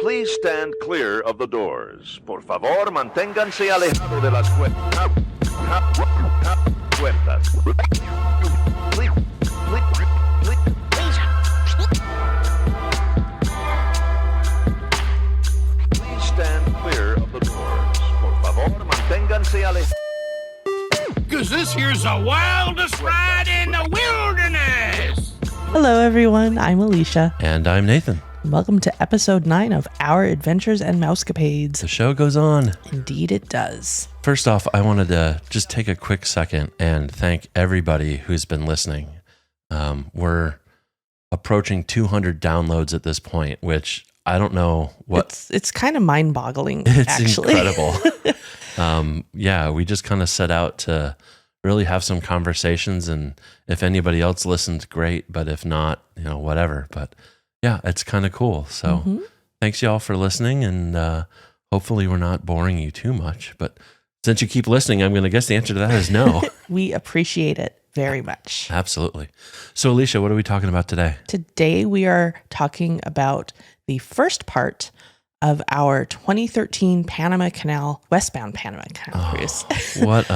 Please stand clear of the doors. Por favor, manténganse alejado de las puertas. Please stand clear of the doors. Por favor, manténganse alejados. Because this here's the wildest ride in the wilderness. Hello, everyone. I'm Alicia. And I'm Nathan. Welcome to episode 9 of Our Adventures and Mousecapades. The show goes on. Indeed, it does. First off, I wanted to just take a quick second and thank everybody who's been listening. We're approaching 200 downloads at this point, which I don't know what... It's kind of mind-boggling, it's actually. Incredible. We just kind of set out to really have some conversations, and if anybody else listened, great, but if not, whatever. But yeah, it's kind of cool. So thanks y'all for listening, and hopefully we're not boring you too much. But since you keep listening, I'm going to guess the answer to that is no. We appreciate it very much. Absolutely. So Alicia, what are we talking about today? Today we are talking about the first part of our 2013 Panama Canal, westbound Panama Canal cruise. What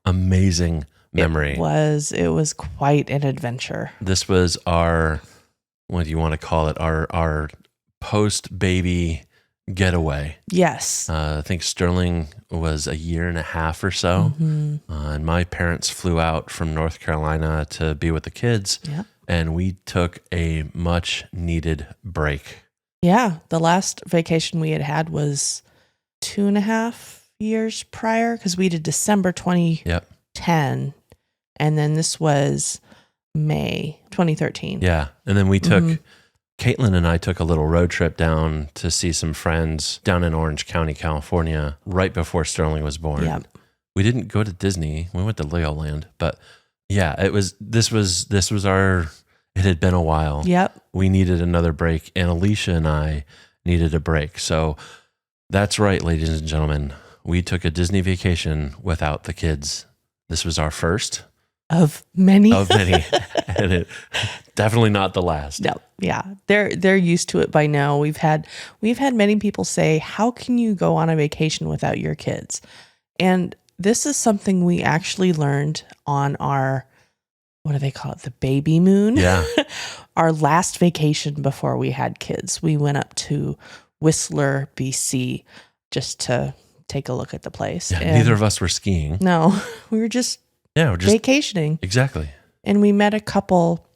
amazing memory. It was quite an adventure. This was our, what do you want to call it? Our post-baby getaway. Yes. I think Sterling was a year and a half or so. And my parents flew out from North Carolina to be with the kids. Yeah. And we took a much needed break. Yeah. The last vacation we had was 2.5 years prior, because we did December 2010. And then this was May 2013. Yeah. And then we took, Caitlin and I took a little road trip down to see some friends down in Orange County, California, right before Sterling was born. Yep. We didn't go to Disney. We went to Legoland, but yeah, this was our, it had been a while. Yep. We needed another break, and Alicia and I needed a break. So that's right, ladies and gentlemen. We took a Disney vacation without the kids. This was our first of many. And it definitely not the last. No, yeah, they're used to it by now. We've had many people say, "How can you go on a vacation without your kids?" And this is something we actually learned on our, what do they call it? The baby moon. Yeah. Our last vacation before we had kids. We went up to Whistler, BC, just to take a look at the place. Yeah, neither of us were skiing. No, we were just vacationing. Exactly. And we met a couple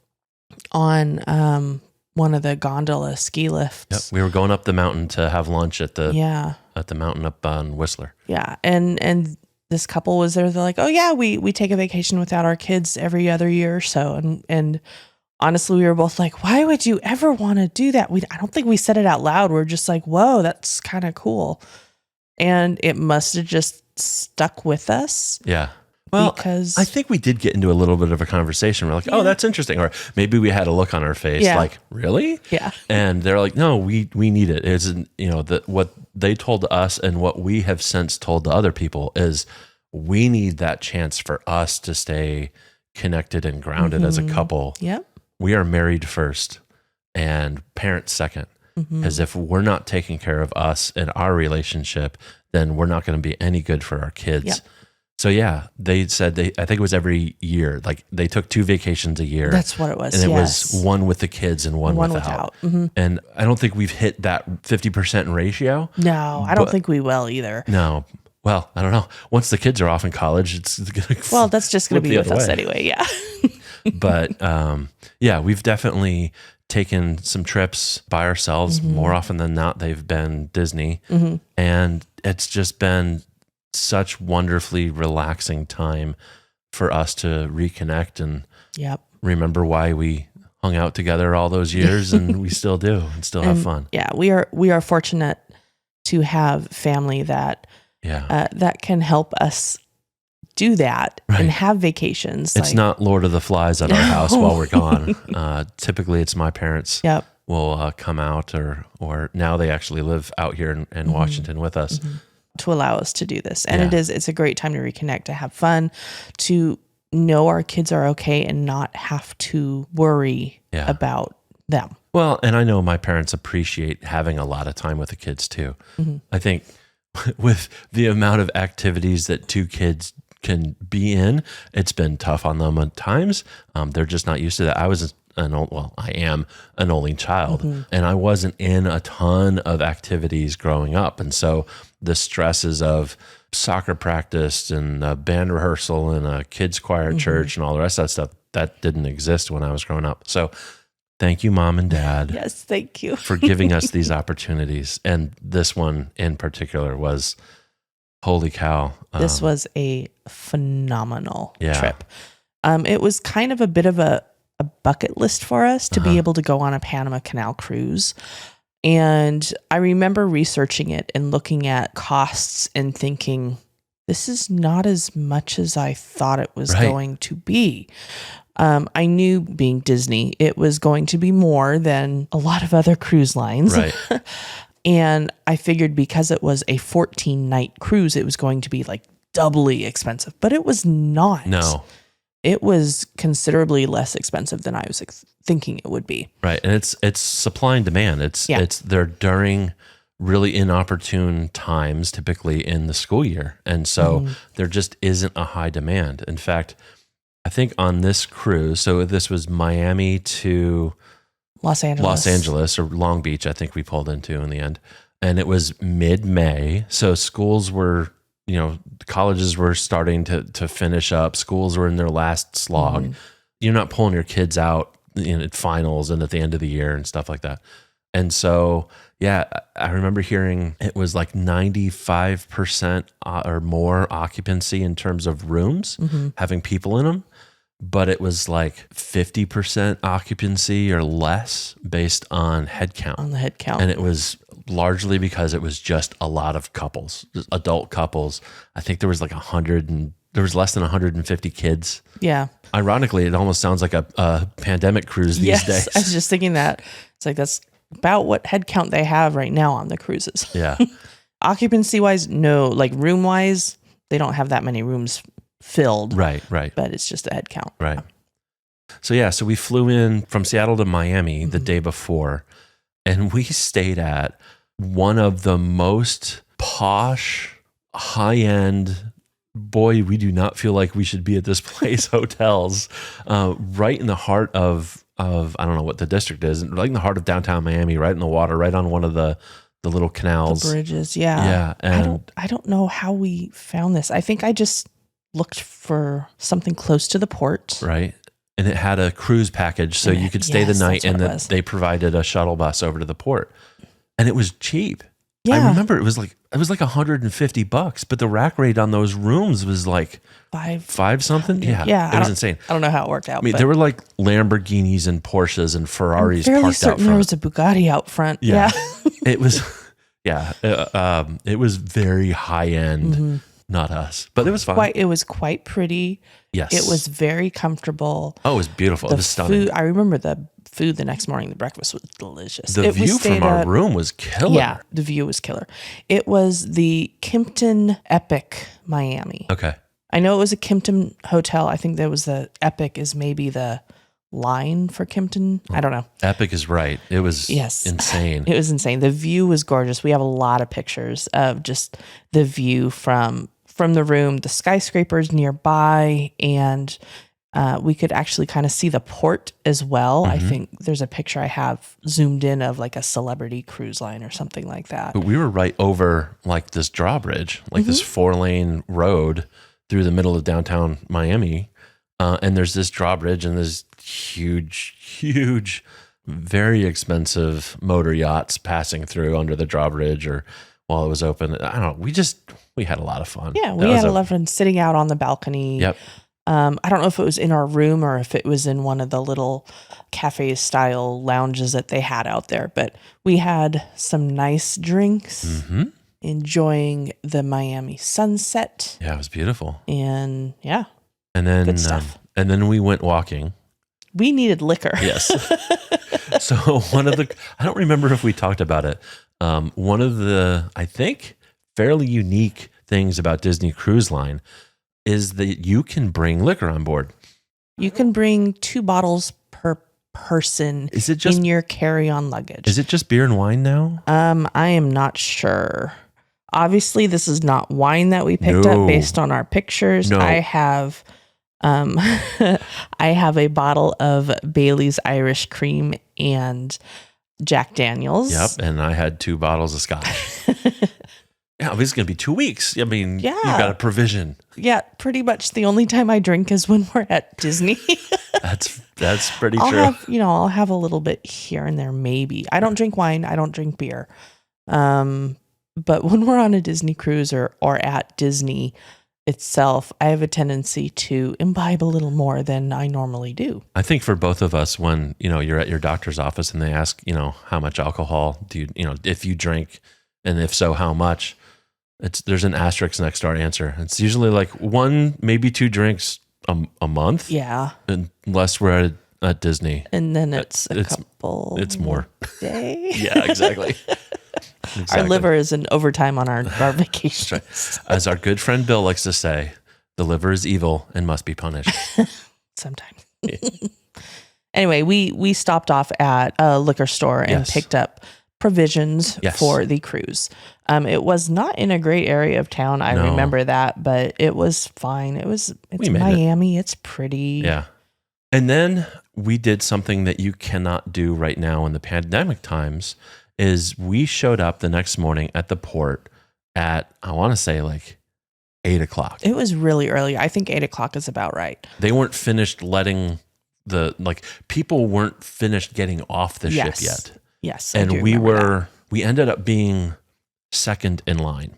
on one of the gondola ski lifts. Yep. We were going up the mountain to have lunch at the mountain up on Whistler. Yeah. And this couple was there. They're like, "Oh yeah, we take a vacation without our kids every other year or so." And honestly, we were both like, "Why would you ever want to do that?" I don't think we said it out loud. We're just like, "Whoa, that's kind of cool." And it must have just stuck with us. Yeah. Well, because I think we did get into a little bit of a conversation. We're like, "Oh, that's interesting." Or maybe we had a look on our face like, "Really?" Yeah. And they're like, "No, we need it." It's, what they told us and what we have since told to other people is we need that chance for us to stay connected and grounded as a couple. Yep. We are married first and parents second. As if we're not taking care of us and our relationship, then we're not going to be any good for our kids. Yep. So yeah, they said I think it was every year, like they took 2 vacations a year. That's what it was. And it was one with the kids and one without. And I don't think we've hit that 50% ratio. No, I don't think we will either. No. Well, I don't know. Once the kids are off in college, it's going to well, that's just going to be with us anyway. Yeah. But we've definitely taken some trips by ourselves. More often than not, they've been Disney. And it's just been such wonderfully relaxing time for us to reconnect and remember why we hung out together all those years, and we still do and still have fun. Yeah, we are fortunate to have family that that can help us do that and have vacations. It's not Lord of the Flies at our house while we're gone. Typically it's my parents will come out or now they actually live out here in Washington with us. To allow us to do this. And it's a great time to reconnect, to have fun, to know our kids are okay and not have to worry about them. Well, and I know my parents appreciate having a lot of time with the kids too. I think with the amount of activities that two kids can be in, it's been tough on them at times. They're just not used to that. I am an only child, and I wasn't in a ton of activities growing up. And so the stresses of soccer practice and a band rehearsal and a kids choir at church and all the rest of that stuff, that didn't exist when I was growing up. So thank you, Mom and Dad. Yes, thank you. For giving us these opportunities. And this one in particular was, holy cow. This was a phenomenal Yeah. trip. It was kind of a bit of a bucket list for us to be able to go on a Panama Canal cruise. And I remember researching it and looking at costs and thinking, this is not as much as I thought it was going to be. I knew, being Disney, it was going to be more than a lot of other cruise lines. Right. And I figured because it was a 14-night cruise, it was going to be like doubly expensive. But it was not. No. It was considerably less expensive than I was thinking it would be. Right. And it's supply and demand. They're during really inopportune times, typically in the school year. And so there just isn't a high demand. In fact, I think on this cruise, so this was Miami to Los Angeles or Long Beach, I think we pulled into in the end. And it was mid-May. So schools were, colleges were starting to finish up. Schools were in their last slog. You're not pulling your kids out at finals and at the end of the year and stuff like that. And so, yeah, I remember hearing it was like 95% or more occupancy in terms of rooms, having people in them. But it was like 50% occupancy or less based on head count. On the head count. And it was largely because it was just a lot of couples, just adult couples. I think there was like there was less than 150 kids. Yeah. Ironically, it almost sounds like a pandemic cruise these days. I was just thinking that. It's like, that's about what head count they have right now on the cruises. Yeah. Occupancy wise, no. Like room wise, they don't have that many rooms filled. Right. But it's just a head count. Right. So we flew in from Seattle to Miami the day before, and we stayed at one of the most posh, high-end, boy, we do not feel like we should be at this place, hotels, right in the heart of I don't know what the district is, right in the heart of downtown Miami, right in the water, right on one of the little canals. The bridges, yeah. Yeah. And I don't know how we found this. I think I just looked for something close to the port. Right. And it had a cruise package, so you could stay the night, and they provided a shuttle bus over to the port. And it was cheap. Yeah. I remember it was like $150, but the rack rate on those rooms was like five something. Yeah. It was insane. I don't know how it worked out. I mean, there were like Lamborghinis and Porsches and Ferraris I'm fairly parked out certain front. there was a Bugatti out front. Yeah. It was, it was very high end. Not us, but it was fun. It was quite pretty. Yes. It was very comfortable. Oh, it was beautiful. It was stunning. I remember the food the next morning. The breakfast was delicious. The view from our room was killer. Yeah, the view was killer. It was the Kimpton Epic Miami. Okay. I know it was a Kimpton hotel. I think there was the Epic is maybe the line for Kimpton. I don't know. Epic is right. It was insane. It was insane. The view was gorgeous. We have a lot of pictures of just the view from the room, the skyscrapers nearby, and we could actually kind of see the port as well. I think there's a picture I have zoomed in of like a Celebrity cruise line or something like that. But we were right over like this drawbridge, like this 4-lane road through the middle of downtown Miami. And there's this drawbridge and there's huge, very expensive motor yachts passing through under the drawbridge or while it was open. I don't know. We had a lot of fun. Yeah, we had a lot of fun sitting out on the balcony. Yep. I don't know if it was in our room or if it was in one of the little cafe style lounges that they had out there, but we had some nice drinks, enjoying the Miami sunset. Yeah, it was beautiful. And and then good stuff. And then we went walking. We needed liquor. Yes. So I don't remember if we talked about it. One of the, I think, fairly unique things about Disney Cruise Line is that you can bring liquor on board. You can bring 2 bottles per person Is it just in your carry-on luggage. Is it just beer and wine now? I am not sure. Obviously, this is not wine that we picked No. up based on our pictures. No. I have I have a bottle of Bailey's Irish Cream and Jack Daniels. Yep, and I had 2 bottles of scotch. Yeah, it's going to be 2 weeks. I mean, Yeah. you've got a provision. Yeah, pretty much the only time I drink is when we're at Disney. That's pretty I'll true. I'll have a little bit here and there, maybe. I don't drink wine. I don't drink beer. But when we're on a Disney cruise or at Disney itself, I have a tendency to imbibe a little more than I normally do. I think for both of us, when you're at your doctor's office and they ask how much alcohol do you if you drink, and if so, how much, there's an asterisk next to our answer. It's usually like 1, maybe 2 drinks a month. Yeah, Unless we're at Disney, and then it's couple. It's more. Day. Yeah, exactly. Our liver is in overtime on our vacations. That's right. As our good friend Bill likes to say, the liver is evil and must be punished. Sometimes. Anyway, we stopped off at a liquor store and Yes. picked up provisions Yes. for the cruise. It was not in a great area of town. I No. remember that, but it was fine. It's We made it. Miami. It's pretty. Yeah. And then we did something that you cannot do right now in the pandemic times, is we showed up the next morning at the port at, I want to say like 8:00. It was really early. I think 8:00 is about right. They weren't finished letting people weren't finished getting off the Yes. ship yet. Yes. I And do remember that. we ended up being second in line.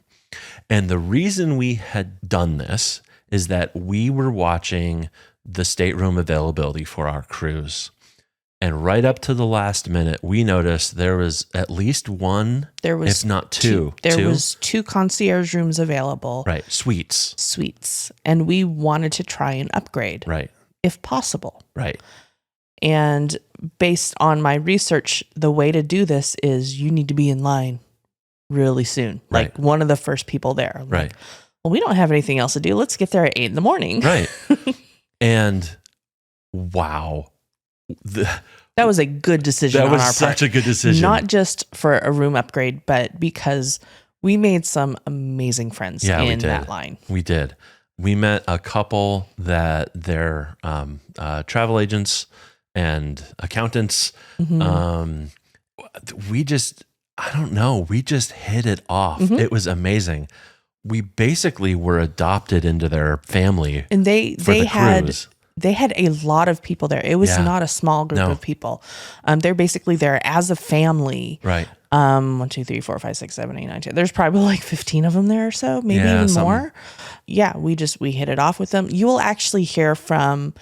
And the reason we had done this is that we were watching the stateroom availability for our cruise. And right up to the last minute, we noticed there was at least one, There was if not two. There was 2 concierge rooms available. Right, suites. And we wanted to try and upgrade Right, if possible. right. And based on my research, the way to do this is you need to be in line really soon. Like Right. one of the first people there. Like, Right. well, we don't have anything else to do. Let's get there at 8 a.m. Right. And wow. That was a good decision That on our was such part. a good decision. Not just for a room upgrade, but because we made some amazing friends Yeah, we in did. that line. We did. We met a couple that they're travel agents and accountants. Mhm. We just hit it off. Mhm. It was amazing. We basically were adopted into their family And they for the had cruise. they had a lot of people there. It was Yeah. not a small group No. of people. They're basically there as a family. Right. 1, 2, 3, 4, 5, 6, 7, 8, 9, 10. There's probably like 15 of them there or so, maybe Yeah, even something. more. Yeah, we hit it off with them. You will actually hear from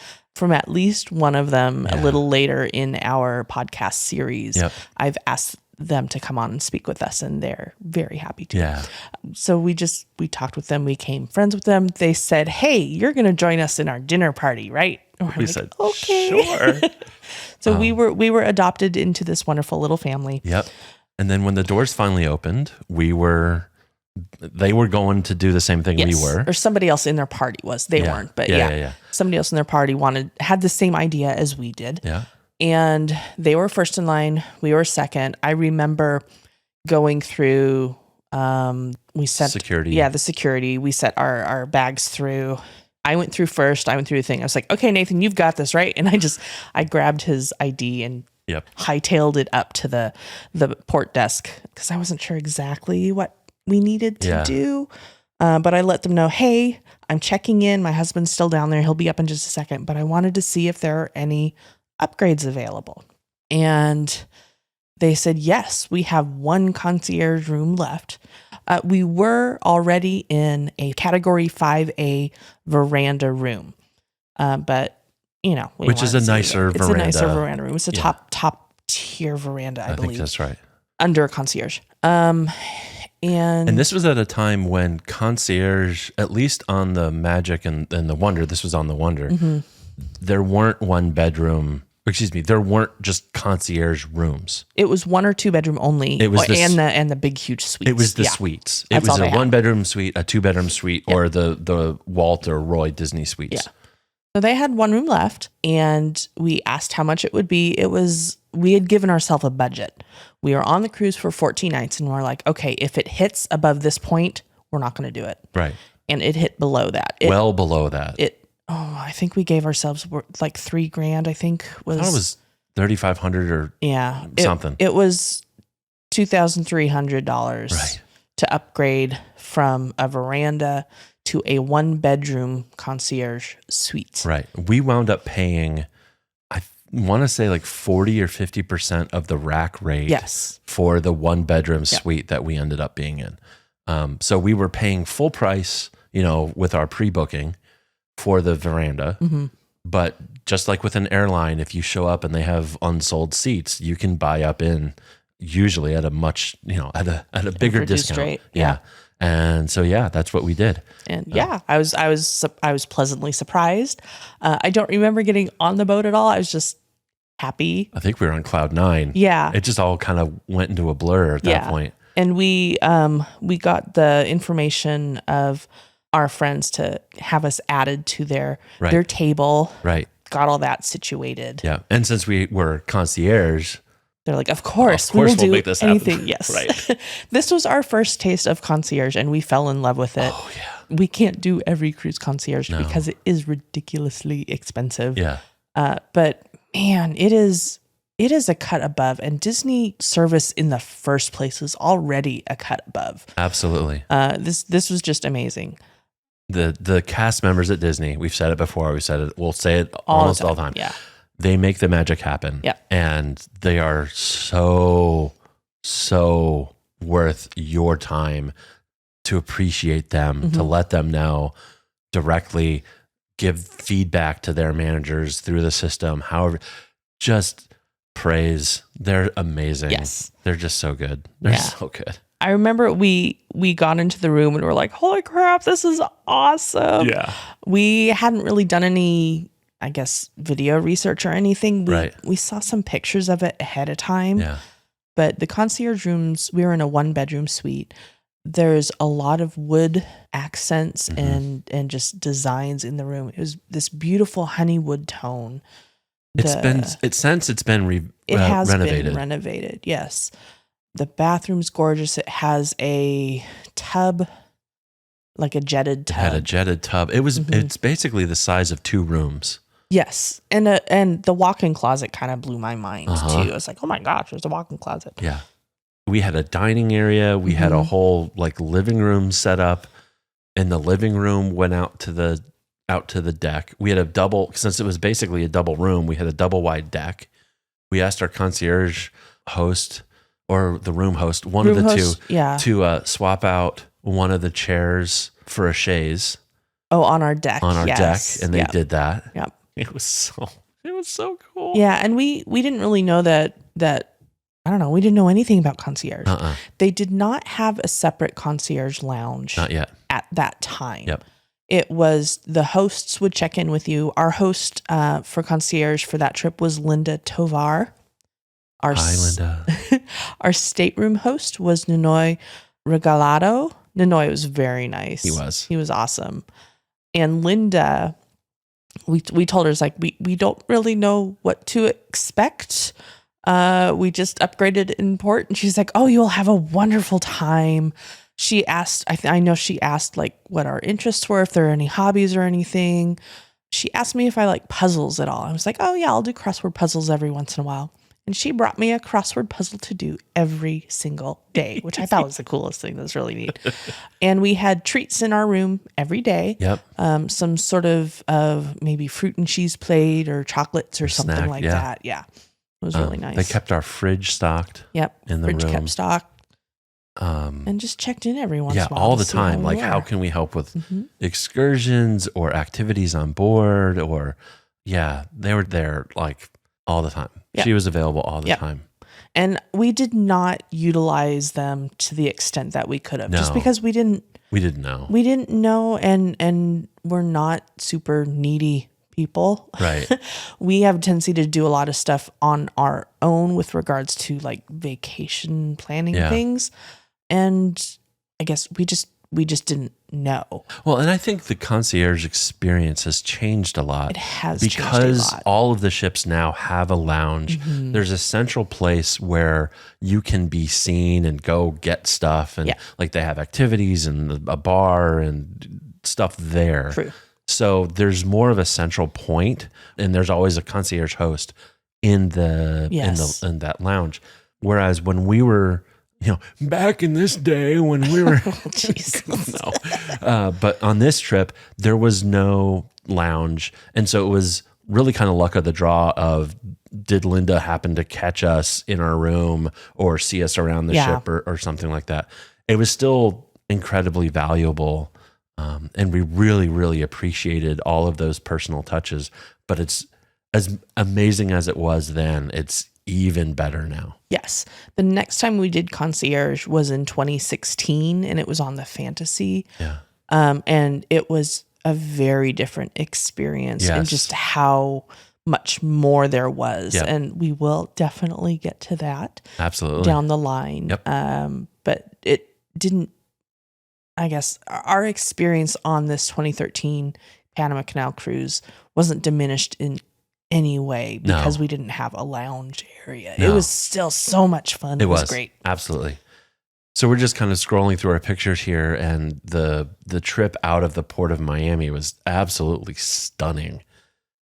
at least one of them a Yeah. little later in our podcast series. Yep. I've asked them to come on and speak with us, and they're very happy to. Yeah. So we talked with them. We became friends with them. They said, "Hey, you're going to join us in our dinner party, right?" And we're We like, said, "Okay." sure. So we were adopted into this wonderful little family. Yep. And then when the doors finally opened, they were going to do the same thing we were. Or somebody else in their party was. They Yeah. weren't, but Yeah, yeah. yeah, yeah. Somebody else in their party had the same idea as we did. Yeah. And they were first in line. We were second. I remember going through, we set Security. Yeah, the security. We set our bags through. I went through first. I went through the thing. I was like, "Okay, Nathan, you've got this, right?" And I grabbed his ID and Yep. hightailed it up to the port desk because I wasn't sure exactly what we needed to Yeah. do. But I let them know, "Hey, I'm checking in. My husband's still down there. He'll be up in just a second. But I wanted to see if there are any upgrades available." And they said, "Yes, we have 1 concierge room left." We were already in a category 5A veranda room. But, Which is a nicer It's a nicer veranda. veranda room. It's a Yeah. top tier veranda, I believe. think that's right. Under a concierge. And this was at a time when concierge, at least on the Magic and the Wonder, this was on the Wonder, Mm-hmm. there weren't there weren't just concierge rooms. It was 1 or 2 bedroom only. It was and the big huge suites. It was the Yeah. suites. It That's was all a they had. 1-bedroom suite, a 2-bedroom suite, or the Walt or Roy Disney suites. Yeah. So they had one room left, and we asked how much it would be. We had given ourselves a budget. We were on the cruise for 14 nights, and we're like, okay, if it hits above this point, we're not going to do it. Right. And it hit below that. Well below that. I think we gave ourselves like $3,000. I think I thought it was $3,500 or something. It was $2,300 Right. to upgrade from a veranda to a 1-bedroom concierge suite. Right. We wound up paying, I want to say like 40 or 50% of the rack rate for the 1-bedroom suite that we ended up being in. So we were paying full price, with our pre-booking for the veranda. Mm-hmm. But just like with an airline, if you show up and they have unsold seats, you can buy up in usually at a much, at a bigger discount. Rate. Yeah. And so, that's what we did. And I was pleasantly surprised. I don't remember getting on the boat at all. I was just happy. I think we were on cloud 9. Yeah. It just all kind of went into a blur at that point. And we got the information of our friends to have us added to their table. Right. Got all that situated. Yeah. And since we were concierge, they're like, of course we'll do make this anything. happen. Yes. Right. This was our first taste of concierge, and we fell in love with it. Oh, yeah. We can't do every cruise concierge because it is ridiculously expensive. Yeah. But man, it is a cut above, and Disney service in the first place is already a cut above. Absolutely. This was just amazing. The cast members at Disney, we've said it before, we'll say it almost all the time. Yeah. They make the magic happen. Yeah. And they are so worth your time to appreciate them, to let them know directly, give feedback to their managers through the system. However, just praise. They're amazing. Yes. They're just so good. They're so good. I remember we got into the room and we're like, holy crap, this is awesome. Yeah. We hadn't really done any, I guess, video research or anything. We saw some pictures of it ahead of time. Yeah. But the concierge rooms, we were in a 1-bedroom suite. There's a lot of wood accents and just designs in the room. It was this beautiful honeywood tone. It has been renovated. Yes. The bathroom's gorgeous. It has a tub, like a jetted tub. It had a jetted tub. It's basically the size of 2 rooms. Yes. And the walk-in closet kind of blew my mind too. I was like, oh my gosh, there's a walk-in closet. Yeah. We had a dining area. We had a whole living room set up, and the living room went out to the deck. We had a double, since it was basically a double room, we had a double wide deck. We asked our concierge host or the room host, one of the two, to swap out one of the chairs for a chaise. Oh, on our deck. Deck, and they did that. Yep. It was so cool. Yeah, and we didn't really know that I don't know, we didn't know anything about concierge. They did not have a separate concierge lounge. Not yet. At that time. Yep. It was the hosts would check in with you. Our host for concierge for that trip was Linda Tovar. Hi, Linda. Our stateroom host was Ninoy Regalado. Ninoy was very nice. He was awesome. And Linda, we told her, it's like, we don't really know what to expect. We just upgraded in port, and she's like, oh, you'll have a wonderful time. She asked, I know she asked like what our interests were, if there are any hobbies or anything. She asked me if I like puzzles at all. I was like, oh yeah, I'll do crossword puzzles every once in a while. And she brought me a crossword puzzle to do every single day, which I thought was the coolest thing. That was really neat. And we had treats in our room every day. Yep. Some sort of maybe fruit and cheese plate or chocolates or something snack, like that. Yeah. It was really nice. They kept our fridge stocked. Yep. In the fridge room. Kept stocked. And just checked in every once in a while. All the time. Like, how can we help with excursions or activities on board? Or, they were there like all the time. Yep. She was available all the time. And we did not utilize them to the extent that we could have, just because we didn't know. We didn't know, and we're not super needy people. Right. We have a tendency to do a lot of stuff on our own with regards to like vacation planning things. And I guess we we just didn't know. Well, and I think the concierge experience has changed a lot. It has because changed a lot. all of the ships now have a lounge. There's a central place where you can be seen and go get stuff, and like they have activities and a bar and stuff there. True. So there's more of a central point, and there's always a concierge host in in that lounge. Whereas when we were, back in this day when we were, but on this trip there was no lounge, and so it was really kind of luck of the draw of, did Linda happen to catch us in our room or see us around the ship or something like that? It was still incredibly valuable. And we really, really appreciated all of those personal touches, but it's as amazing as it was then. It's even better now. Yes. The next time we did concierge was in 2016, and it was on the Fantasy. Yeah. And it was a very different experience, and just how much more there was. Yep. And we will definitely get to that Absolutely down the line. Yep. But it didn't, I guess our experience on this 2013 Panama Canal cruise wasn't diminished in any way because we didn't have a lounge area. No. It was still so much fun. It was great. Absolutely. So we're just kind of scrolling through our pictures here, and the trip out of the port of Miami was absolutely stunning.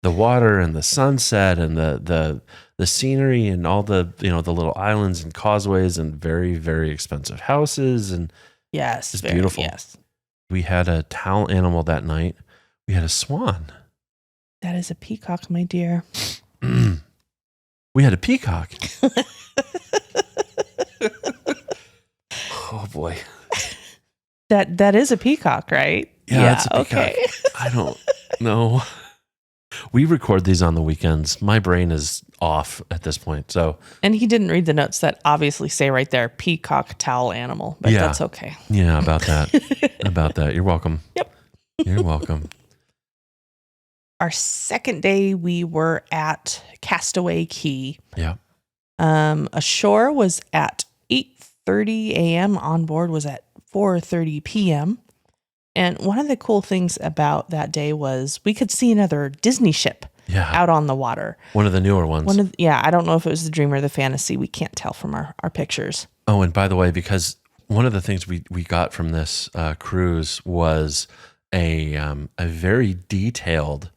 The water and the sunset and the scenery and all the the little islands and causeways and very, very expensive houses, and yes, it's beautiful. Yes. We had a towel animal that night. We had a swan. That is a peacock, my dear. We had a peacock. Oh boy. That is a peacock, right? Yeah, it's a peacock. Okay. I don't know. We record these on the weekends. My brain is off at this point. So, and he didn't read the notes that obviously say right there, peacock towel animal, but that's okay. Yeah, about that. About that. You're welcome. Yep. You're welcome. Our second day, we were at Castaway Cay. Yeah. Ashore was at 8:30 a.m. On board was at 4:30 p.m. And one of the cool things about that day was we could see another Disney ship out on the water. One of the newer ones. I don't know if it was the Dream or the Fantasy. We can't tell from our pictures. Oh, and by the way, because one of the things we got from this cruise was a very detailed,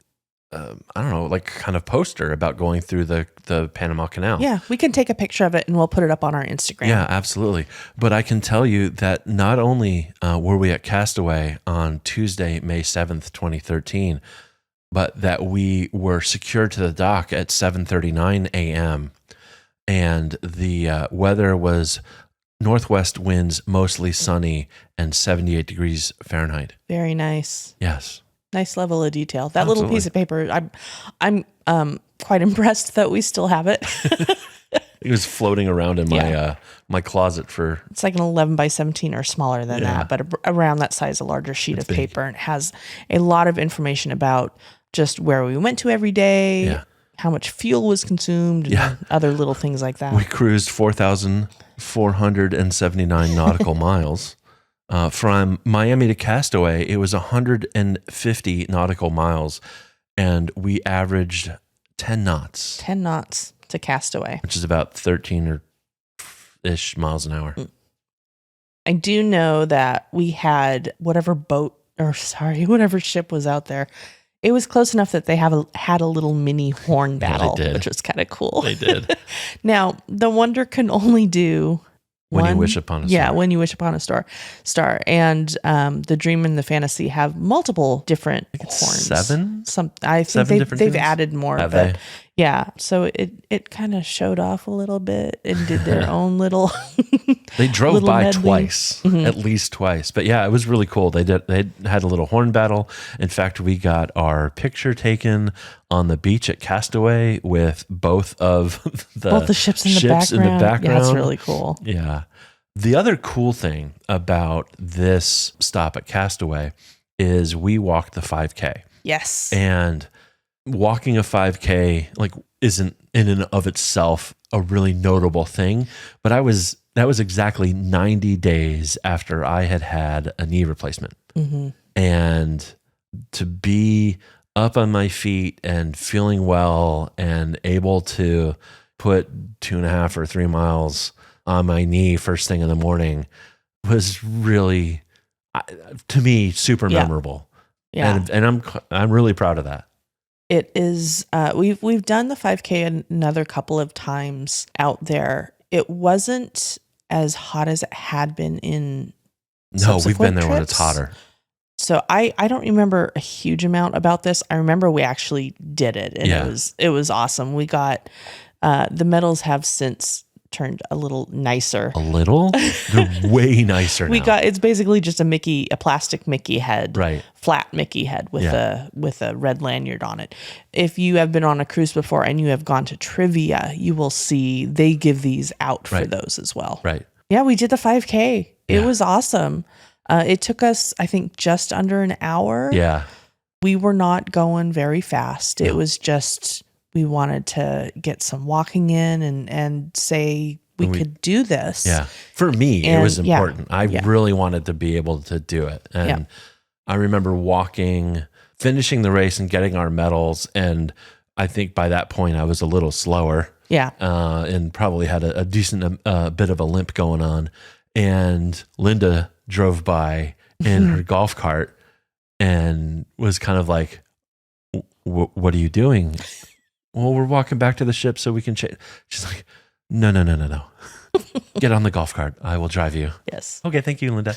I don't know, like kind of poster about going through the Panama Canal. Yeah, we can take a picture of it and we'll put it up on our Instagram. Yeah, absolutely. But I can tell you that not only were we at Castaway on Tuesday, May 7th, 2013, but that we were secured to the dock at 7:39 a.m. And the weather was northwest winds, mostly sunny, and 78 degrees Fahrenheit. Very nice. Yes. Nice level of detail. That little piece of paper, I'm quite impressed that we still have it. It was floating around in my my closet for... It's like an 11 by 17 or smaller than that, but around that size, a larger sheet of paper. And it has a lot of information about just where we went to every day, how much fuel was consumed, and other little things like that. We cruised 4,479 nautical miles. From Miami to Castaway, it was 150 nautical miles, and we averaged 10 knots. 10 knots to Castaway. Which is about 13-ish miles an hour. I do know that we had whatever ship was out there. It was close enough that they had a little mini horn battle, which was kind of cool. They did. Now, the Wonder can only do... When you wish upon a star. Yeah, when you wish upon a star. And the Dream and the Fantasy have multiple different horns. 7? I think they've added more. Have they? Yeah, so it kind of showed off a little bit and did their own little... They drove little by medley. twice, at least twice. But yeah, it was really cool. They had a little horn battle. In fact, we got our picture taken on the beach at Castaway with both of the ships in the background. Yeah, it's really cool. Yeah. The other cool thing about this stop at Castaway is we walked the 5K. Yes. And walking a 5K isn't in and of itself a really notable thing. But that was exactly 90 days after I had had a knee replacement. Mm-hmm. And to be up on my feet and feeling well and able to put 2.5 or 3 miles on my knee first thing in the morning was really, to me, super memorable. Yeah. And I'm really proud of that. It is, we've done the 5K another couple of times out there. It wasn't as hot as it had been in No, we've been there trips. when it's hotter. So I don't remember a huge amount about this. I remember we actually did it, and it was awesome. We got the medals have since turned a little nicer. A little? They're way nicer now. It's basically just a plastic Mickey head, right? Flat Mickey head with a red lanyard on it. If you have been on a cruise before and you have gone to trivia, you will see they give these out for those as well. Right. Yeah, we did the 5K. It Yeah. was awesome. It took us, I think, just under an hour. Yeah. We were not going very fast. No. It was just, we wanted to get some walking in and say we could do this. Yeah. For me, it was important. I Yeah. really wanted to be able to do it. And I remember finishing the race and getting our medals. And I think by that point I was a little slower. Yeah. And probably had a decent bit of a limp going on. And Linda drove by in her golf cart and was kind of like, what are you doing? Well, we're walking back to the ship so we can change. She's like, no. Get on the golf cart. I will drive you. Yes. Okay. Thank you, Linda.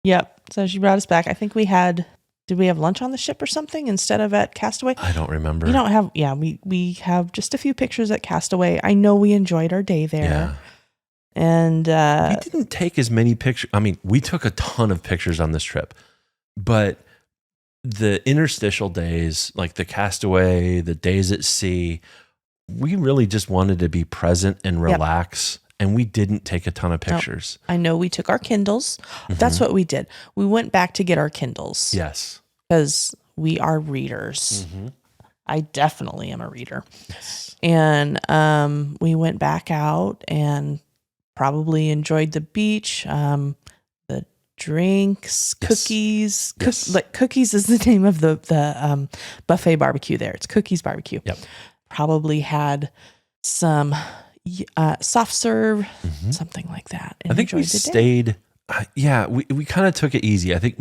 Yep. So she brought us back. I think did we have lunch on the ship or something instead of at Castaway? I don't remember. We don't have, we have just a few pictures at Castaway. I know we enjoyed our day there. Yeah. And we didn't take as many pictures. I mean, we took a ton of pictures on this trip, but the interstitial days, like the Castaway, the days at sea, we really just wanted to be present and relax. And we didn't take a ton of pictures. I know we took our Kindles. That's what we did. We went back to get our Kindles. Yes. Because we are readers. Mm-hmm. I definitely am a reader. Yes. And we went back out and probably enjoyed the beach, the drinks, cookies. Cookies is the name of the buffet barbecue there. It's Cookies Barbecue. Yep. Probably had some soft serve, something like that. And I think we stayed. We kind of took it easy. I think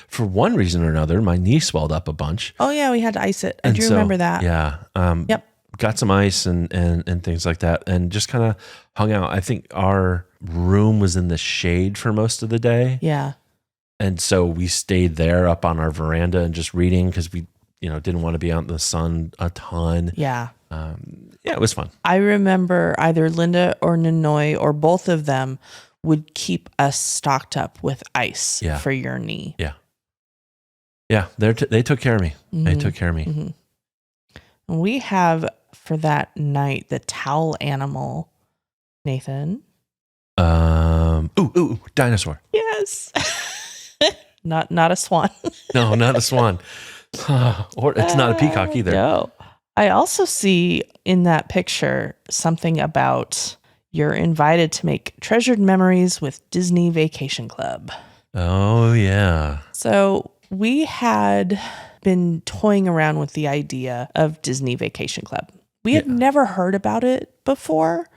for one reason or another, my knee swelled up a bunch. Oh yeah, we had to ice it. I do remember that. Yeah. Yep. Got some ice and things like that, and just kind of hung out. I think our room was in the shade for most of the day. Yeah. And so we stayed there up on our veranda and just reading because we, didn't want to be out in the sun a ton. Yeah. It was fun. I remember either Linda or Ninoy or both of them would keep us stocked up with ice for your knee. Yeah. Yeah. They took care of me. Mm-hmm. They took care of me. Mm-hmm. We have for that night the towel animal, Nathan. Dinosaur. Yes. Not a swan. No, not a swan. Or it's not a peacock either. No. I also see in that picture something about you're invited to make treasured memories with Disney Vacation Club. Oh, yeah. So we had been toying around with the idea of Disney Vacation Club. We had never heard about it before.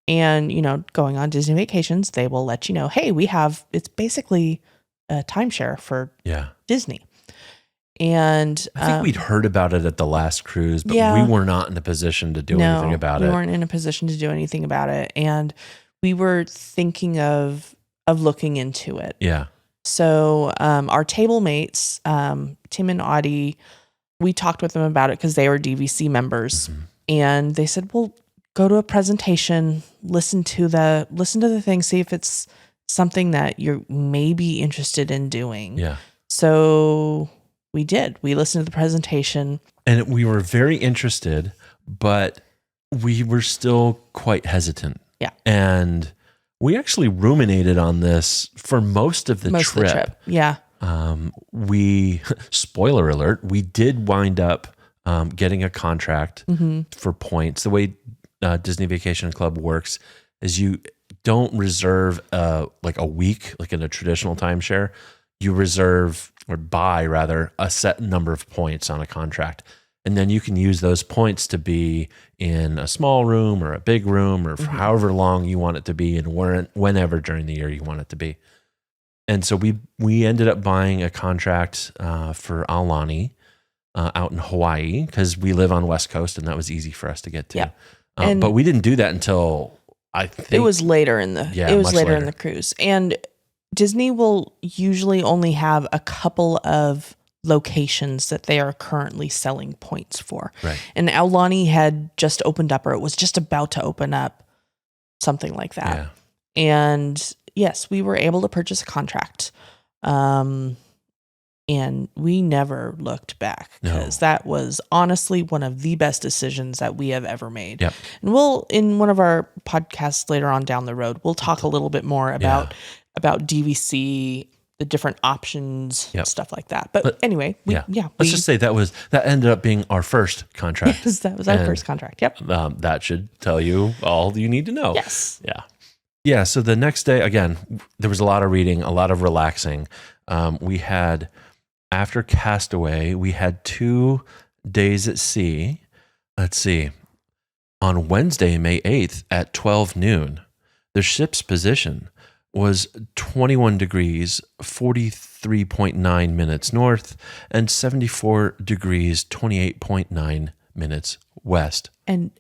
And, going on Disney vacations, they will let you know, hey, it's basically a timeshare for Disney. And I think we'd heard about it at the last cruise, but we were not in a position to do anything about it. We weren't in a position to do anything about it. And we were thinking of looking into it. Yeah. So our table mates, Tim and Audie, we talked with them about it because they were DVC members. Mm-hmm. And they said, well, go to a presentation, listen to the thing, see if it's something that you're maybe interested in doing. Yeah. So we did. We listened to the presentation. And we were very interested, but we were still quite hesitant. Yeah. And we actually ruminated on this for most of the trip. Yeah. We, spoiler alert, we did wind up getting a contract for points. The way Disney Vacation Club works is you don't reserve like a week, like in a traditional timeshare. You reserve or buy rather a set number of points on a contract. And then you can use those points to be in a small room or a big room or for however long you want it to be and whenever during the year you want it to be. And so we ended up buying a contract for Aulani out in Hawaii because we live on West Coast and that was easy for us to get to. Yeah. But we didn't do that until I think it was later in the much later in later. the cruise. And Disney will usually only have a couple of locations that they are currently selling points for. Right. And Aulani had just opened up, or it was just about to open up, something like that. Yeah. And yes, we were able to purchase a contract. And we never looked back because that was honestly one of the best decisions that we have ever made. Yep. And we'll, in one of our podcasts later on down the road, we'll talk a little bit more about DVC, the different options, stuff like that. But anyway, let's just say that ended up being our first contract. Yes, that was our first contract. Yep. That should tell you all you need to know. Yes. Yeah. Yeah. So the next day, again, there was a lot of reading, a lot of relaxing. We had, after Castaway, we had 2 days at sea. Let's see. On Wednesday, May 8th at 12 noon, the ship's position was 21 degrees, 43.9 minutes north, and 74 degrees, 28.9 minutes west. And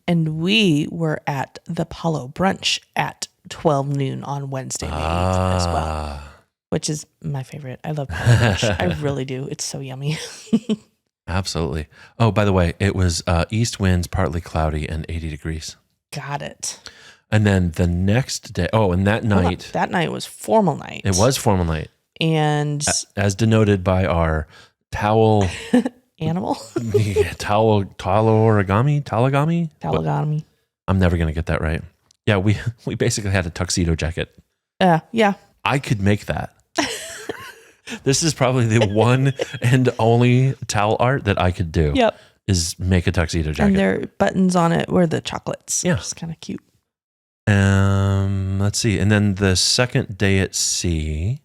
we were at the Palo Brunch at 12 noon on Wednesday, May 8th as well, which is my favorite. I love Palo Brunch. I really do. It's so yummy. Absolutely. Oh, by the way, it was east winds, partly cloudy, and 80 degrees. Got it. And then the next day, and that night. That night was formal night. It was formal night. And as denoted by our towel animal. Towel origami. I'm never going to get that right. Yeah, we basically had a tuxedo jacket. Yeah. I could make that. This is probably the one and only towel art that I could do. Yep. Is make a tuxedo jacket. And their buttons on it were the chocolates. Yeah. It's kind of cute. Let's see. And then the second day at sea,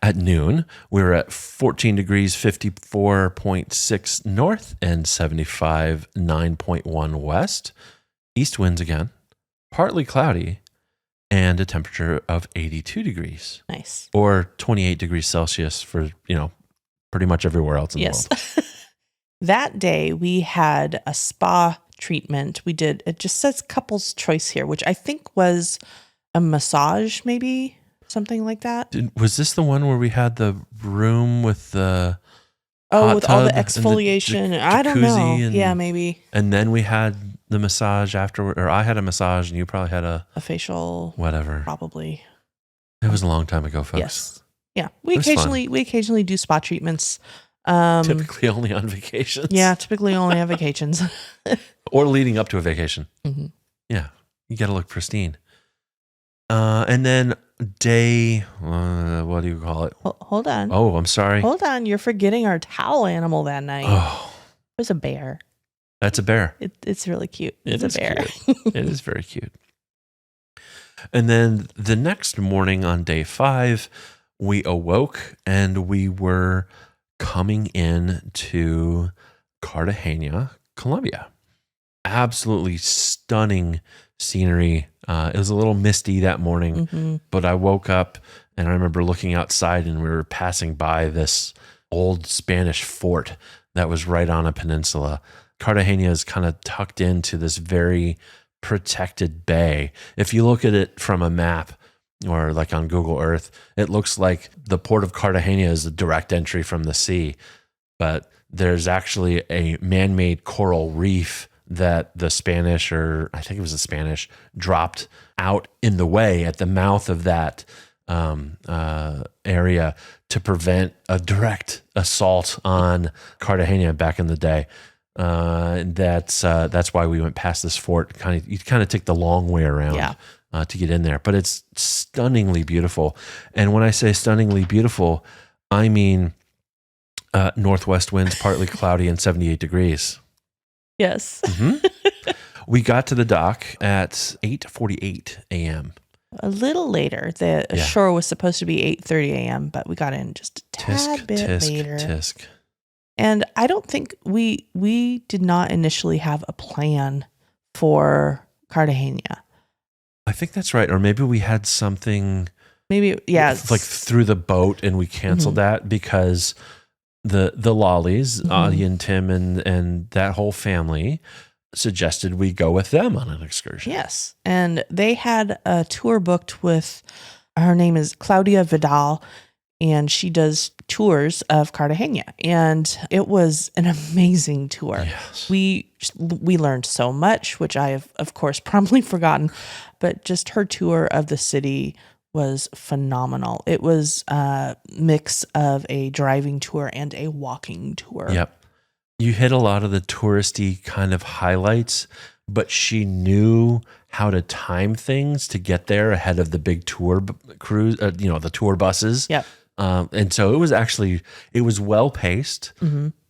at noon, we were at 14 degrees, 54.6 north and 75.9.1 west. East winds again, partly cloudy, and a temperature of 82 degrees. Nice. Or 28 degrees Celsius for, pretty much everywhere else in the world. That day we had a spa treatment. We did, it just says couple's choice here, which I think was a massage, maybe something like that. Was this the one where we had the room with the with all the exfoliation? I don't know. Yeah, maybe. And then we had the massage afterward, or I had a massage and you probably had a facial, whatever. Probably. It was a long time ago, folks. Yes. Yeah. We occasionally do spa treatments. Typically only on vacations. Yeah, typically only on vacations. Or leading up to a vacation. Mm-hmm. Yeah, you got to look pristine. And then day, what do you call it? Hold on. Oh, I'm sorry. Hold on. You're forgetting our towel animal that night. Oh. It was a bear. That's a bear. It's really cute. It's a bear. It is very cute. And then the next morning on day 5, we awoke and we were coming in to Cartagena, Colombia. Absolutely stunning scenery. It was a little misty that morning, but I woke up and I remember looking outside and we were passing by this old Spanish fort that was right on a peninsula. Cartagena is kind of tucked into this very protected bay. If you look at it from a map or like on Google Earth, it looks like the port of Cartagena is a direct entry from the sea, but there's actually a man-made coral reef that the Spanish, or I think it was the Spanish, dropped out in the way at the mouth of that area to prevent a direct assault on Cartagena back in the day. That's why we went past this fort. You kind of take the long way around to get in there, but it's stunningly beautiful. And when I say stunningly beautiful, I mean Northwest winds, partly cloudy and 78 degrees. Yes. We got to the dock at 8:48 a.m. A little later. The shore was supposed to be 8:30 a.m., but we got in just a tad bit later. Tisk. And I don't think we did not initially have a plan for Cartagena. I think that's right. Or maybe we had something Maybe, yeah. like through the boat and we canceled that because the Lollies, Audie and Tim and that whole family suggested we go with them on an excursion. Yes. And they had a tour booked with, her name is Claudia Vidal, and she does tours of Cartagena. And it was an amazing tour. Yes. We learned so much, which I have, of course, promptly forgotten. But just her tour of the city was phenomenal. It was a mix of a driving tour and a walking tour. Yep. You hit a lot of the touristy kind of highlights, but she knew how to time things to get there ahead of the big tour cruise, the tour buses. Yep. And so it was well paced.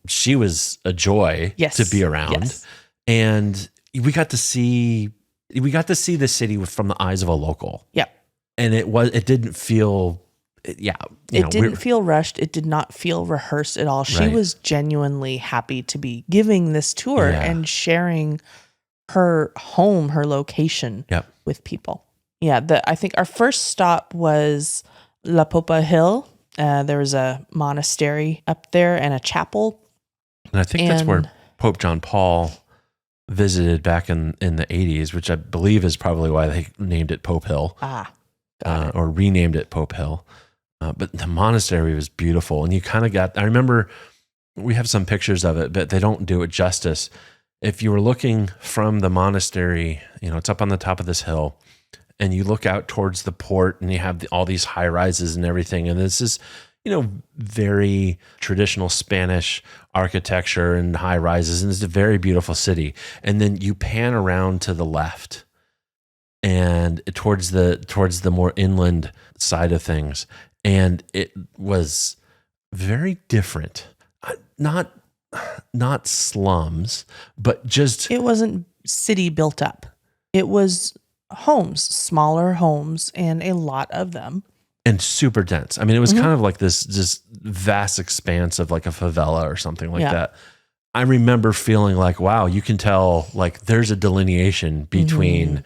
She was a joy to be around. Yes. And we got to see the city from the eyes of a local. Yep. And it didn't feel, it didn't feel rushed. It did not feel rehearsed at all. She Right. was genuinely happy to be giving this tour and sharing her home, her location with people. Yeah. I think our first stop was La Popa Hill. There was a monastery up there and a chapel. And I think that's where Pope John Paul visited back in the 80s, which I believe is probably why they named it Pope Hill. Or renamed it Pope Hill. But the monastery was beautiful. And you kind of I remember we have some pictures of it, but they don't do it justice. If you were looking from the monastery, it's up on the top of this hill, and you look out towards the port and you have all these high rises and everything. And this is, very traditional Spanish architecture and high rises. And it's a very beautiful city. And then you pan around to the left and towards the more inland side of things. And it was very different. Not slums, but just... It wasn't city built up. It was homes, smaller homes, and a lot of them. And super dense. I mean, it was kind of like this just vast expanse of like a favela or something like that. I remember feeling like, wow, you can tell like there's a delineation between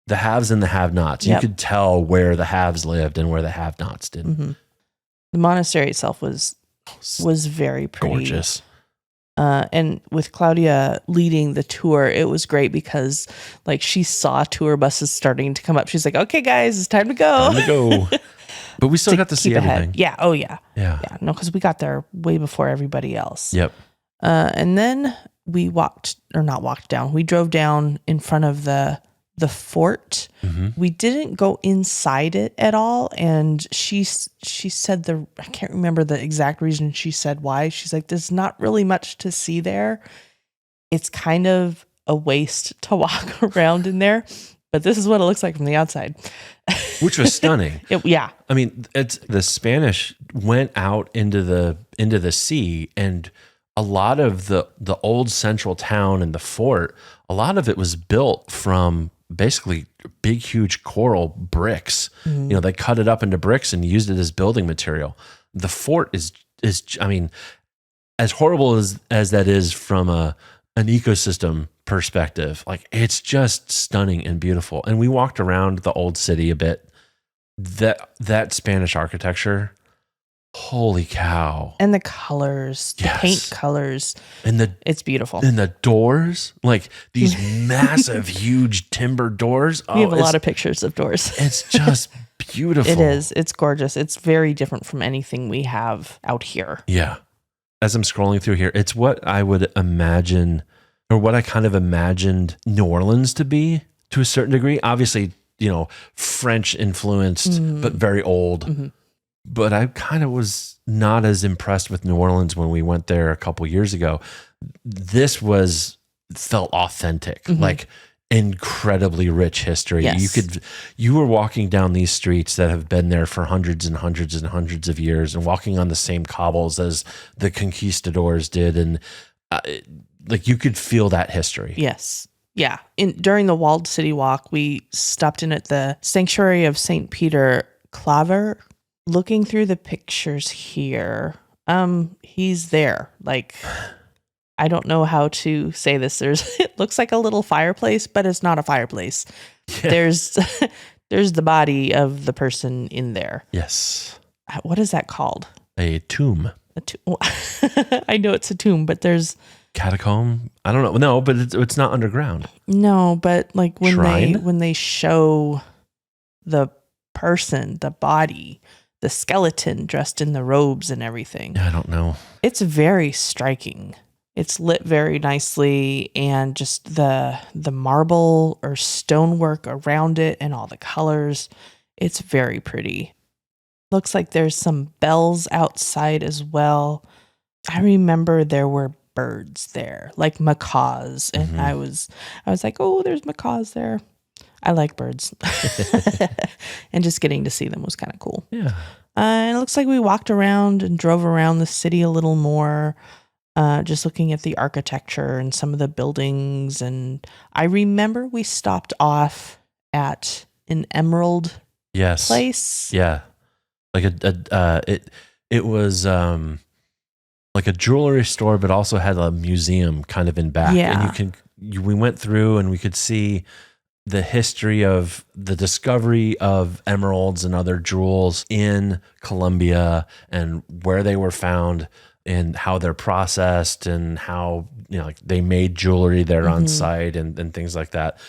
the haves and the have-nots. You could tell where the haves lived and where the have-nots didn't. The monastery itself was very pretty. Gorgeous. And with Claudia leading the tour, it was great because like she saw tour buses starting to come up. She's like, okay, guys, it's time to go. Time to go. But we still got to see everything. Yeah. Oh, yeah. Yeah. No, because we got there way before everybody else. Yep. And then we we drove down in front of the fort. We didn't go inside it at all. And she said I can't remember the exact reason she said why. She's like, there's not really much to see there. It's kind of a waste to walk around in there. But this is what it looks like from the outside. Which was stunning. Yeah. I mean, the Spanish went out into the sea, and a lot of the old central town and the fort, a lot of it was built from basically big, huge coral bricks. They cut it up into bricks and used it as building material. The fort is I mean, as horrible as that is from an ecosystem perspective, like it's just stunning and beautiful. And we walked around the old city a bit. That Spanish architecture, holy cow. And the colors, the paint colors. And it's beautiful. And the doors, like these massive, huge timber doors. We have a lot of pictures of doors. It's just beautiful. It is. It's gorgeous. It's very different from anything we have out here. Yeah. As I'm scrolling through here, it's what I would imagine, or what I kind of imagined New Orleans to be to a certain degree. Obviously, French influenced, but very old. But I kind of was not as impressed with New Orleans when we went there a couple years ago. This felt authentic. Like incredibly rich history. Yes. You were walking down these streets that have been there for hundreds and hundreds and hundreds of years, and walking on the same cobbles as the conquistadors did, and like you could feel that history. Yes. Yeah. During the walled city walk, we stopped in at the sanctuary of St. Peter Claver. Looking through the pictures here, he's there. Like, I don't know how to say this. It looks like a little fireplace, but it's not a fireplace. Yeah. There's the body of the person in there. Yes. What is that called? A tomb. I know it's a tomb, but there's catacomb. I don't know. No, but it's not underground. No, but like Shrine? when they show the person, the body, the skeleton dressed in the robes and everything. I don't know. It's very striking. It's lit very nicely, and just the marble or stonework around it and all the colors. It's very pretty. Looks like there's some bells outside as well. I remember there were birds there, like macaws, and I was like, oh, there's macaws there. I like birds. And just getting to see them was kind of cool. Yeah. And it looks like we walked around and drove around the city a little more, just looking at the architecture and some of the buildings. And I remember we stopped off at an emerald place. Yeah. Like it was like a jewelry store, but also had a museum kind of in back. Yeah. And we went through and we could see the history of the discovery of emeralds and other jewels in Colombia, and where they were found and how they're processed, and how, like they made jewelry there on site and things like that.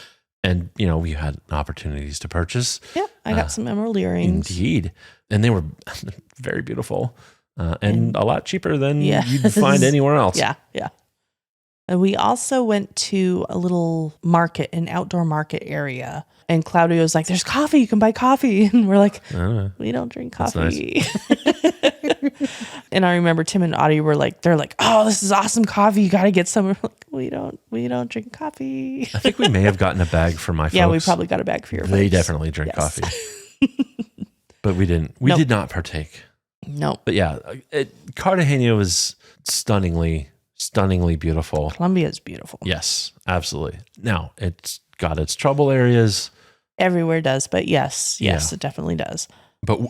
And, we had opportunities to purchase. Yeah, I got some emerald earrings. Indeed. And they were very beautiful and a lot cheaper than you'd find anywhere else. Yeah. And we also went to a little market, an outdoor market area. And Claudia was like, there's coffee. You can buy coffee. And we're like, we don't drink coffee. Nice. And I remember Tim and Audie were like, they're like, oh, this is awesome coffee. You got to get some. We're like, we don't drink coffee. I think we may have gotten a bag for my folks. Yeah, we probably got a bag for your folks. They definitely drink coffee. But we didn't. We did not partake. No. But yeah, Cartagena was stunningly beautiful. Colombia is beautiful. Yes, absolutely. Now, it's got its trouble areas. Everywhere does, but yes, it definitely does. But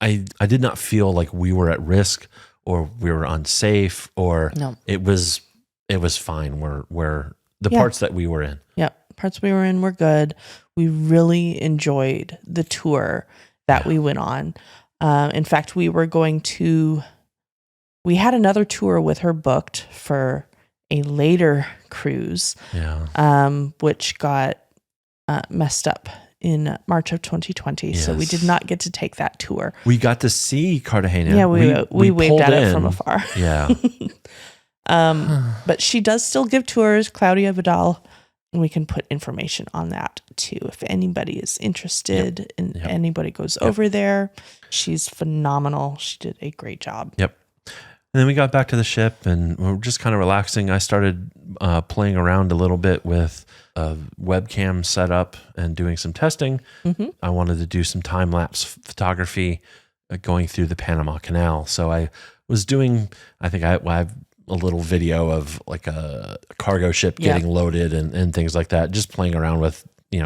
I did not feel like we were at risk or we were unsafe, or it was fine where the parts that we were in. Yeah, parts we were in were good. We really enjoyed the tour that we went on. In fact, we had another tour with her booked for a later cruise, which got messed up in March of 2020. Yes. So we did not get to take that tour. We got to see Cartagena. Yeah, we waved at it from afar. Yeah. But she does still give tours, Claudia Vidal, and we can put information on that too. If anybody is interested and anybody goes over there, she's phenomenal. She did a great job. Yep. And then we got back to the ship and we were just kind of relaxing. I started playing around a little bit with a webcam setup and doing some testing. I wanted to do some time-lapse photography going through the Panama Canal. So I was doing, I have a little video of like a cargo ship getting loaded and things like that, just playing around with,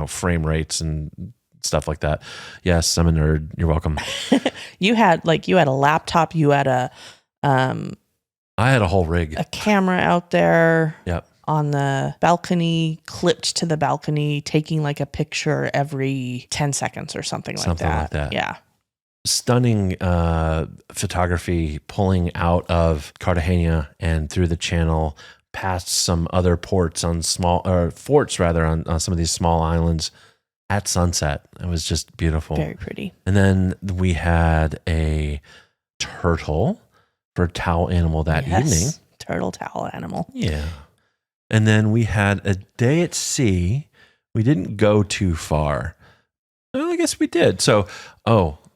frame rates and stuff like that. Yes, I'm a nerd. You're welcome. You had a laptop, you had I had a whole rig, a camera out there. Yep. On the balcony, clipped to the balcony, taking like a picture every 10 seconds or something like that. Yeah. Stunning photography pulling out of Cartagena and through the channel past some other ports on forts on some of these small islands at sunset. It was just beautiful. Very pretty. And then we had a turtle for towel animal that evening. Turtle towel animal. Yeah. And then we had a day at sea. We didn't go too far. Well, I guess we did. So,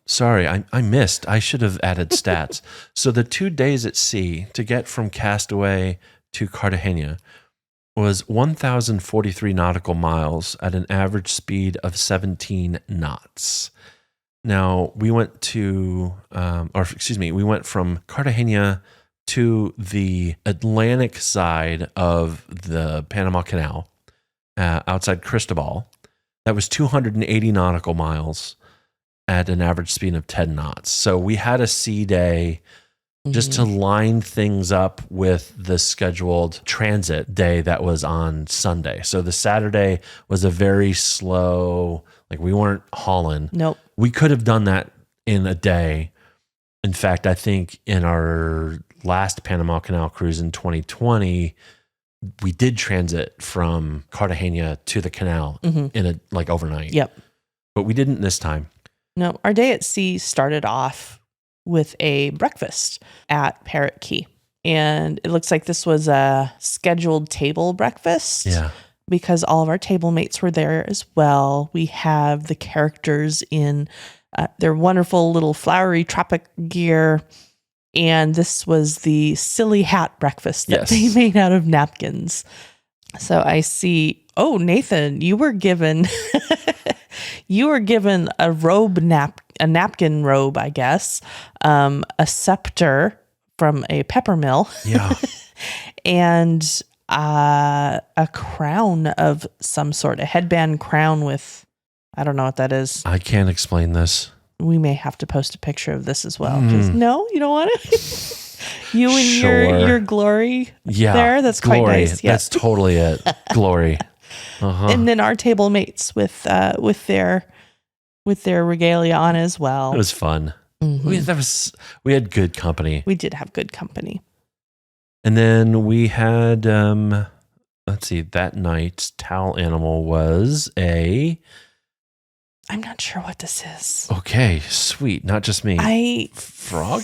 sorry, I missed. I should have added stats. So the 2 days at sea to get from Castaway to Cartagena, was 1,043 nautical miles at an average speed of 17 knots. Now, we went we went from Cartagena to the Atlantic side of the Panama Canal, outside Cristobal. That was 280 nautical miles at an average speed of 10 knots. So we had a sea day just to line things up with the scheduled transit day that was on Sunday. So the Saturday was a very slow, like we weren't hauling. Nope. We could have done that in a day. In fact, I think in our last Panama Canal cruise in 2020, we did transit from Cartagena to the canal in overnight. Yep. But we didn't this time. No, our day at sea started off with a breakfast at Parrot Key. And it looks like this was a scheduled table breakfast. Yeah. Because all of our table mates were there as well. We have the characters in their wonderful little flowery tropic gear. And this was the silly hat breakfast that they made out of napkins. So I see, Nathan, you were given a napkin robe, I guess, a scepter from a pepper mill. Yeah. And a crown of some sort, a headband crown with, I don't know what that is. I can't explain this. We may have to post a picture of this as well. No, you don't want it? You and your glory there? That's glory. Quite nice. That's totally it. Glory. Uh-huh. And then our table mates with their regalia on as well. It was fun. We had good company. We did have good company. And then we had, that night's towel animal was I'm not sure what this is. Okay, sweet. Not just me. Frog?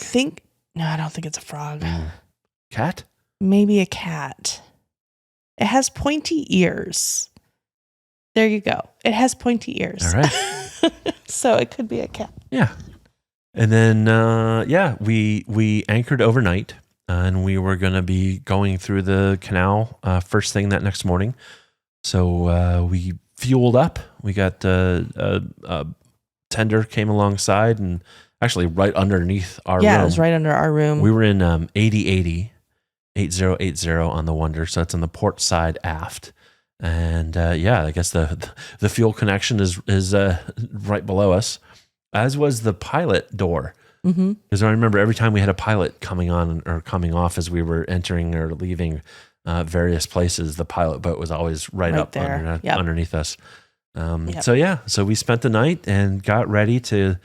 No, I don't think it's a frog. Cat? Maybe a cat. It has pointy ears. There you go. It has pointy ears. All right. So it could be a cat. Yeah. And then, we anchored overnight. And we were going to be going through the canal first thing that next morning. So we fueled up. We got a tender came alongside and actually right underneath our room. Yeah, it was right under our room. We were in 8080 on the Wonder. So it's on the port side aft. And I guess the fuel connection is right below us, as was the pilot door. Because I remember every time we had a pilot coming on or coming off as we were entering or leaving various places, the pilot boat was always right up there. Underneath us. So we spent the night and got ready to,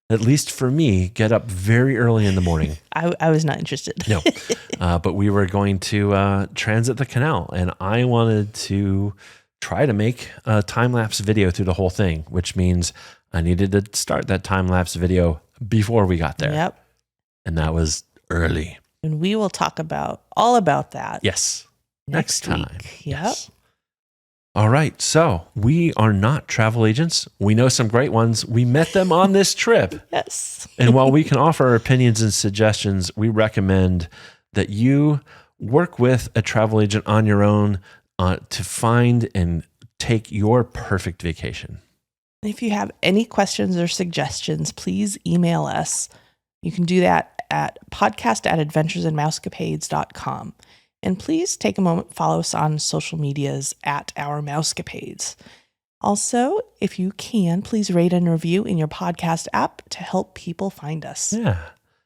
at least for me, get up very early in the morning. I was not interested. No, but we were going to transit the canal, and I wanted to try to make a time-lapse video through the whole thing, which means I needed to start that time-lapse video before we got there. Yep. And that was early. And we will talk all about that. Yes. Next time. Week. Yep. Yes. All right. So we are not travel agents. We know some great ones. We met them on this trip. Yes. And while we can offer our opinions and suggestions, we recommend that you work with a travel agent on your own to find and take your perfect vacation. If you have any questions or suggestions, please email us. You can do that at podcast@adventuresinmousecapades.com. And please take a moment, follow us on social medias at Our Mousecapades. Also, if you can, please rate and review in your podcast app to help people find us. Yeah.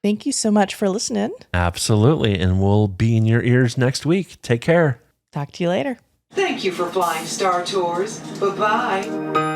Thank you so much for listening. Absolutely. And we'll be in your ears next week. Take care. Talk to you later. Thank you for flying Star Tours. Bye-bye.